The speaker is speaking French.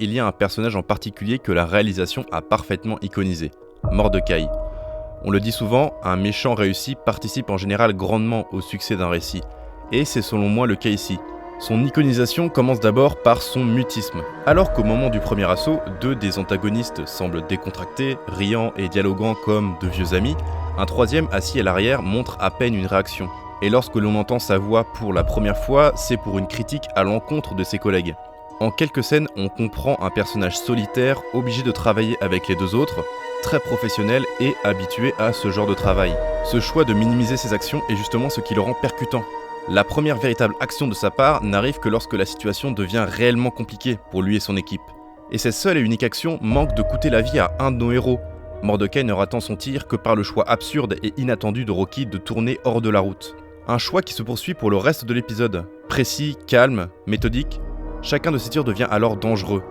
il y a un personnage en particulier que la réalisation a parfaitement iconisé, Mordecai. On le dit souvent, un méchant réussi participe en général grandement au succès d'un récit, et c'est selon moi le cas ici. Son iconisation commence d'abord par son mutisme. Alors qu'au moment du premier assaut, deux des antagonistes semblent décontractés, riant et dialoguant comme de vieux amis, un troisième assis à l'arrière montre à peine une réaction. Et lorsque l'on entend sa voix pour la première fois, c'est pour une critique à l'encontre de ses collègues. En quelques scènes, on comprend un personnage solitaire, obligé de travailler avec les deux autres, très professionnel et habitué à ce genre de travail. Ce choix de minimiser ses actions est justement ce qui le rend percutant. La première véritable action de sa part n'arrive que lorsque la situation devient réellement compliquée pour lui et son équipe. Et cette seule et unique action manque de coûter la vie à un de nos héros. Mordecai ne ratant son tir que par le choix absurde et inattendu de Rocky de tourner hors de la route. Un choix qui se poursuit pour le reste de l'épisode. Précis, calme, méthodique, chacun de ces tirs devient alors dangereux.